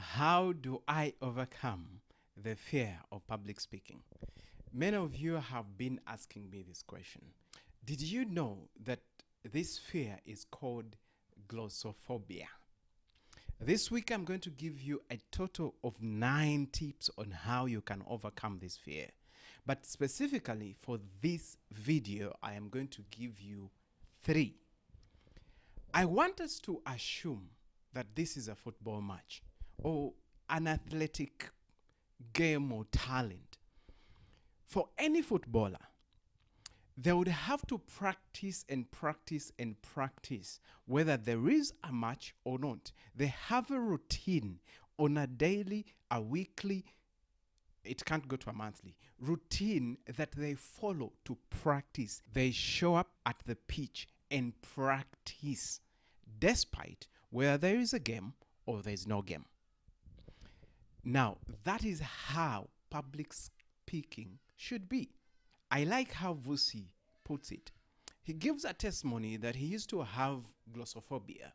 How do I overcome the fear of public speaking? Many of you have been asking me this question. Did you know that this fear is called glossophobia? This week, I'm going to give you a total of 9 tips on how you can overcome this fear. But specifically for this video, I am going to give you 3. I want us to assume that this is a football match or an athletic game or talent. For any footballer, they would have to practice and practice and practice whether there is a match or not. They have a routine on a daily, a weekly, it can't go to a monthly routine that they follow to practice. They show up at the pitch and practice despite whether there is a game or there is no game. Now, that is how public speaking should be. I like how Vusi puts it. He gives a testimony that he used to have glossophobia.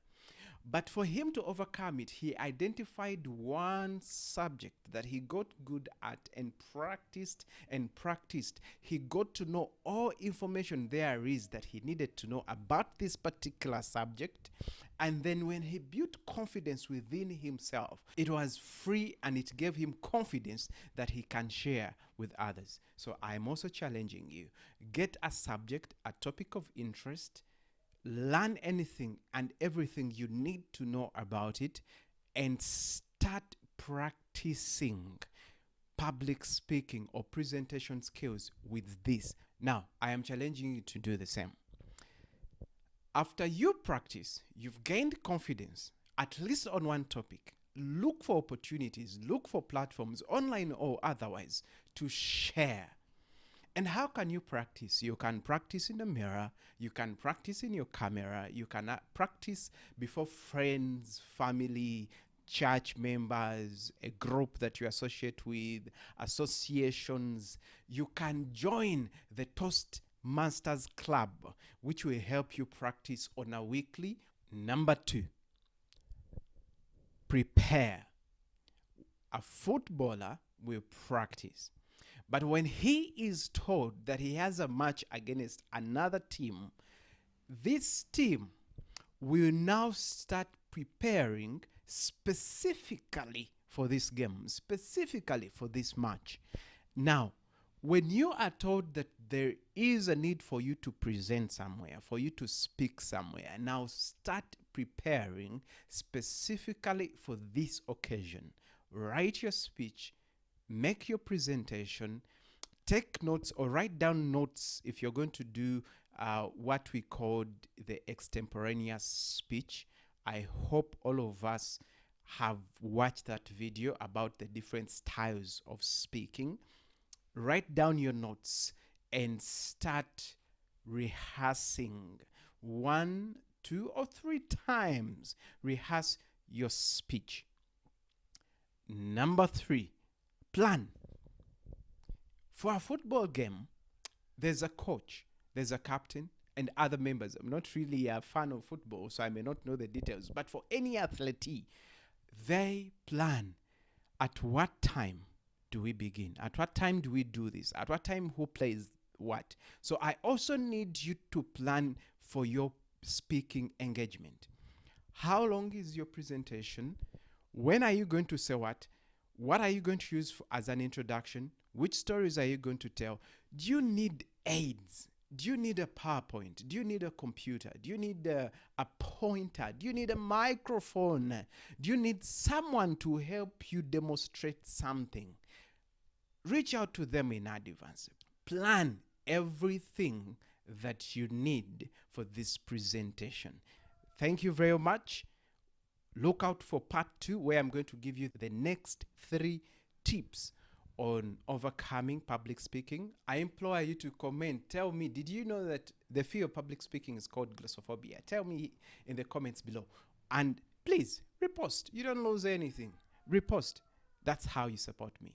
But for him to overcome it, he identified one subject that he got good at and practiced and practiced. He got to know all information there is that he needed to know about this particular subject. And then when he built confidence within himself, it was free and it gave him confidence that he can share with others. So I'm also challenging you. Get a subject, a topic of interest, learn anything and everything you need to know about it and start practicing public speaking or presentation skills with this. Now, I am challenging you to do the same. After you practice, you've gained confidence, at least on one topic. Look for opportunities, look for platforms, online or otherwise, to share. And how can you practice? You can practice in the mirror, you can practice in your camera, you can practice before friends, family, church members, a group that you associate with, associations. You can join the Toastmasters Club, which will help you practice on a weekly. Number 2, prepare. A footballer will practice. But when he is told that he has a match against another team, this team will now start preparing specifically for this game, specifically for this match. Now, when you are told that there is a need for you to present somewhere, for you to speak somewhere, now start preparing specifically for this occasion. Write your speech, make your presentation, take notes or write down notes if you're going to do what we called the extemporaneous speech. I hope all of us have watched that video about the different styles of speaking. Write down your notes and start rehearsing 1, 2, or 3 times. Rehearse your speech. Number 3, plan. For a football game, there's a coach, there's a captain, and other members. I'm not really a fan of football, so I may not know the details. But for any athlete, they plan. At what time do we begin? At what time do we do this? At what time who plays what? So I also need you to plan for your speaking engagement. How long is your presentation? When are you going to say what? What are you going to use as an introduction? Which stories are you going to tell? Do you need aids? Do you need a PowerPoint? Do you need a computer? Do you need a pointer? Do you need a microphone? Do you need someone to help you demonstrate something? Reach out to them in advance. Plan everything that you need for this presentation. Thank you very much. Look out for part 2, where I'm going to give you the next 3 tips on overcoming public speaking. I implore you to comment. Tell me, did you know that the fear of public speaking is called glossophobia? Tell me in the comments below. And please, repost. You don't lose anything. Repost. That's how you support me.